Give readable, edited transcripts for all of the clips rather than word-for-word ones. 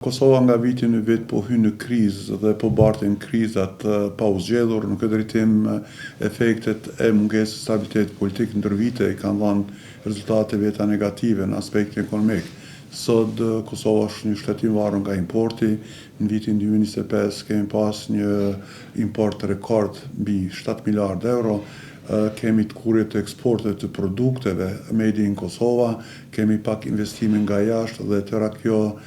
Kosova nga viti në vit po hyn në krizë dhe po bartin krizat pa u zgjedhur. Në këtë drejtim efektet e mungesës së stabilitetit politik ndër vite i kanë dhënë rezultate veta negative në aspektin ekonomik. Sot Kosova është një shtet i varur nga importi. Në vitin 2025 kemi pas një import rekord mbi 7 miliard euro. Kemi të kurrje të eksportet të produkteve made in Kosova, kemi pak investime nga jashtë dhe tëra kjo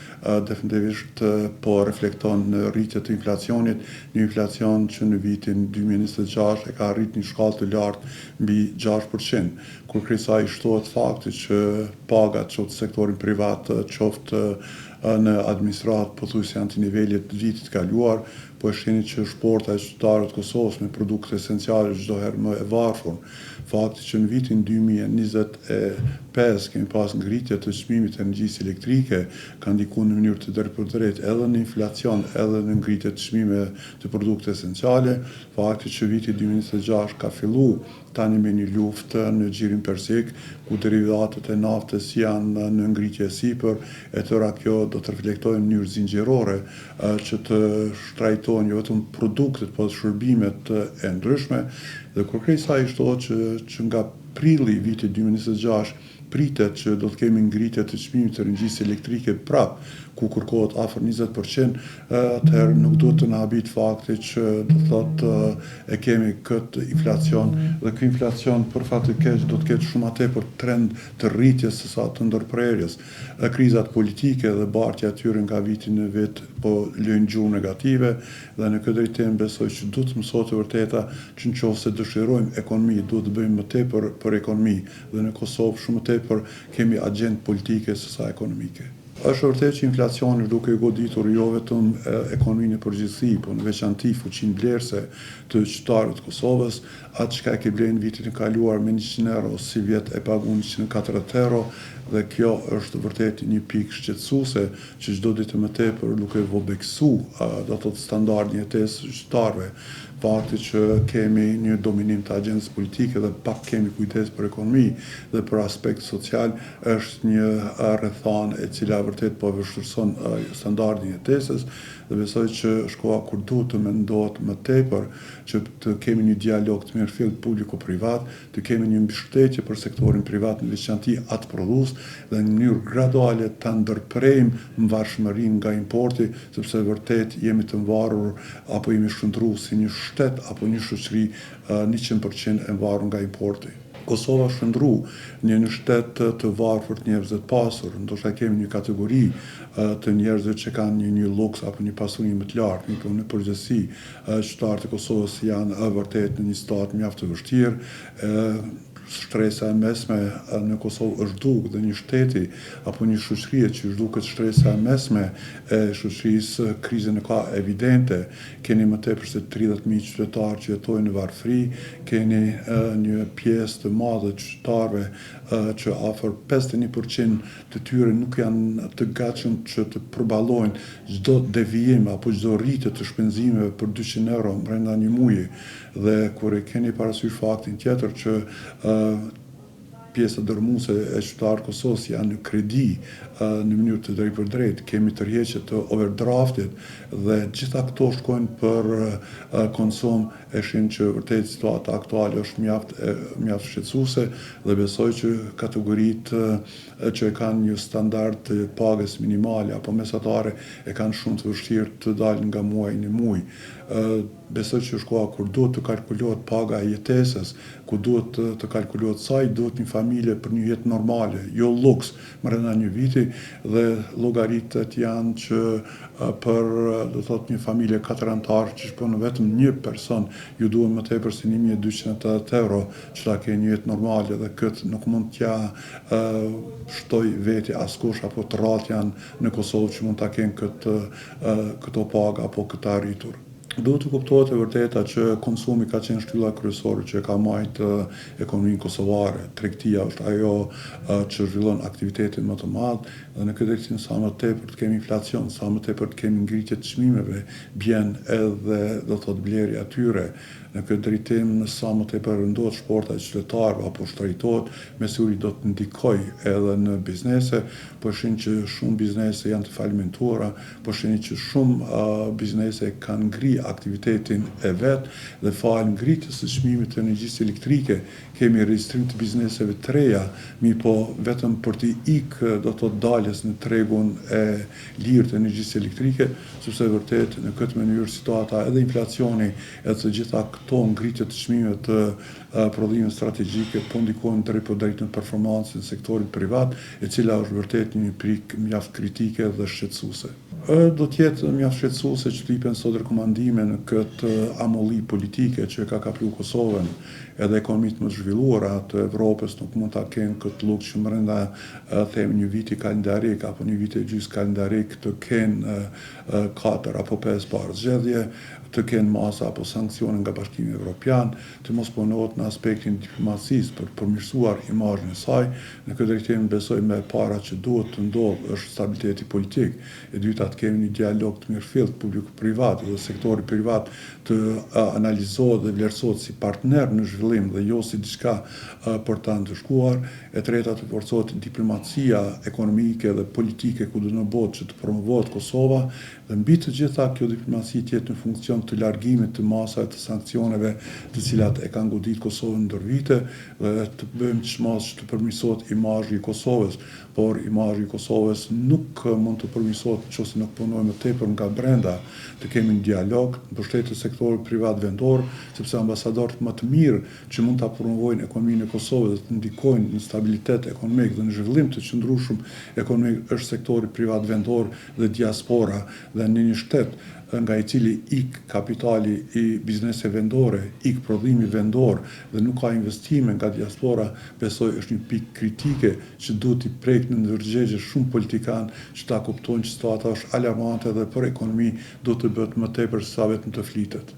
definitivisht po reflekton në rritje të inflacionit, një inflacion që në vitin 2026 e ka arrit një shkallë të lartë mbi 6%, kur kësaj shtohet fakti që pagat qoftë sektorin privat, qoftë në administratë pothuajse janë të nivelit të vitit kaluar, po e shihni që shporta e qytetarëve të Kosovës me produkte esenciale çdo herë më e varfër. Fakti që në vitin 2025 kemi pas ngritje të çmimit të energjisë elektrike ka ndikuar në mënyrë të drejtpërdrejtë edhe në inflacion, edhe në ngritje të çmimeve të produkte esenciale. Fakti që viti 2026 ka filluar tani me një luftë në xhirin persik, ku derivatet e naftës janë në ngritje sipër, e tëra kjo do të reflektojë në mënyrë zinxhirore që të shtrajtojnë jo vetëm produktet, por shërbimet e ndryshme, dhe kur kësaj shtohet që nga prilli i vitit 2026 pritet që do të kemi ngritje të çmimit të energjisë elektrike prap, ku kërkohet afër 20%, atëherë nuk duhet të na habit fakti që do të thotë e kemi këtë inflacion, dhe ky inflacion për fat të keq do të ketë shumë më tepër trend të rritjes se sa të ndërprerjes. Krizat politike dhe bartja e tyre nga viti në vit po lëjnë gjuhë negative, dhe në këtë drejtim besoj që duhet të mësohet e vërteta që nëse dëshirojmë ekonomi, duhet të bëjmë më tepër për ekonomi, dhe në Kosovë shumë më tepër kemi agjendë politike se sa ekonomike. Është vërtet që inflacioni duke i goditur jo vetëm ekonominë në përgjithësi, por në veçanti fuqinë blerëse të qytetarëve të Kosovës, atë çka e ke blerë në vitin e kaluar me 100 euro, si vjet e pagun 140 euro, dhe kjo është vërtet një pikë shqetësuese që çdo ditë më tepër duke vobeksu do të thotë standardin e jetesë së qytetarëve. Fakti që kemi një dominim të agjendës politike dhe pak kemi kujdes për ekonomi dhe për aspekt social është një rrethanë e cila vërtet po vështirëson standardin e jetesës, dhe besoj që është koha kur duhet të mendohet më tepër që të kemi një dialog të mirëfillt publiko-privat, të kemi një mbështetje për sektorin privat në veçanti atë prodhues, dhe në mënyrë graduale ta ndërprejmë varfërinë nga importi, sepse vërtet jemi të varur apo jemi shndruar si një shtet apo një shoqëri 100% e varur nga importi. Kosova shndru një shtet të varfër të njerëzve të pasur, ndoshta kemi një kategori të njerëzve që kanë një luks apo një pasuri më të lartë, por në përgjithësi qytetarët e Kosovës janë vërtet në një stat mjaft të vështirë. Shtresa e mesme në Kosovë është duk, dhe një shteti apo një shoqërie që është duket shtresa e mesme e shoqërisë, krizën e ka evidente. Keni më tepër se 30.000 qytetarë që jetojnë në varfëri, keni një pjesë të madhe të qytetarëve që afër 51% të tyre nuk janë të gatshëm që të përballojnë çdo devijim apo çdo rritje të shpenzimeve për 200 euro brenda një muaji, dhe kur e keni parasysh faktin tjetër që pjesa dërmuese e qytetarëve të Kosovës janë në kredi në mënyrë të drejtpërdrejtë, kemi tërheqje të overdraftit, dhe gjitha këto shkojnë për konsum, e shohim që vërtet situata aktuale është mjaft shqetësuese, dhe besoj që kategoritë që e kanë një standard të pagës minimale apo mesatare e kanë shumë të vështirë të dalin nga muaji në muaj. Besoj që është koha kur duhet të kalkulohet paga e jetesës, ku duhet të kalkulohet sa i duhet një familje për një jetë normale, jo luks brenda një viti, dhe llogaritet janë që për do të thotë një familje 4 anëtar që shpon vetëm një person, ju duhen më tepër se 1.280 euro që ta kenë një jetë normale, dhe këtë nuk mund t'ja shtoj veti askush, apo të rratë janë në Kosovë që mund ta kenë këto paga apo këtë arritur. Duhet të kuptohet e vërteta që konsumi ka qenë shtylla kryesore që ka majtë ekonominë kosovare. Tregtia është ajo që zhvillon aktivitetin më të madh dhe në këtë drejtim sa më tepër të kemi inflacion, sa më tepër të kemi ngritje të çmimeve, bjen edhe do të thotë blerja e tyre. Në këtë drejtim sa më tepër rëndohet shporta e qytetarëve apo shtrajtohet, me siguri do të ndikoj edhe në biznese, po shin që shumë biznese janë të falimentuara, po shin që shumë biznese kanë ngri aktivitetin e vetë dhe fal ngritjes së çmimit të energjisë elektrike kemi regjistrim të bizneseve të reja, mi po vetëm për të ikë do të thotë daljes në tregun e lirë të energjisë elektrike, sepse vërtet në këtë mënyrë situata edhe inflacioni edhe të gjitha këto ngritje të çmimeve të prodhimeve strategjike po ndikojnë drejt në performancën e sektorit privat, e cila është vërtet një pikë mjaft kritike dhe shqetësuese. Do të jetë mjaft shqetësuese që të jepen sot rekomandime në këtë amolli politike që ka kaplu Kosovën edhe ekonomitë më të zhvilluara të Evropës nuk mund ta kenë këtë lukë që brenda themi një viti kalendarik apo një vit e gjysmë kalendarik të kenë 4 apo 5 parë zgjedhje, të kenë masa apo sankcione nga Bashkimi Evropian, të mos punohet në aspektin diplomacisë për të përmirësuar imazhin e saj. Në këtë drejtim besoj me para që duhet të ndodhë është stabiliteti politik. E dyta të kemi një dialog të mirëfillt publiku-privat dhe sektori privat të analizohet dhe vlerësohet si partner në zhvillim dhe jo si diçka për ta ndëshkuar. E treta të forcohet diplomacia ekonomike dhe politike kudo në botë që të promovohet Kosova dhe mbi të gjitha kjo diplomaci të jetë në funksion të largimit të masave të sankcioneve të cilat e kanë godit Kosovën ndër vite dhe të bëjmë çmas që të përmirësohet imazhi i Kosovës, por imazhi i Kosovës nuk mund të përmirësohet nëse nuk punojmë më tepër nga brenda, të kemi një dialog në mbështetje të sektorit privat vendor, sepse ambasadorët më të mirë që mund ta promovojnë ekonominë e Kosovës dhe të ndikojnë në stabilitet ekonomik dhe në zhvillim të qëndrueshëm ekonomik është sektori privat vendor dhe diaspora dhe në një shtet nga i cili ik kapitali i biznese vendore, ik prodhimi vendor dhe nuk ka investime nga diaspora, besoj është një pikë kritike që duhet i prek në ndërgjegje shumë politikan që ta kuptojnë që situata është alarmante dhe për ekonomi do të bëhet më tepër sa vetëm të flitet.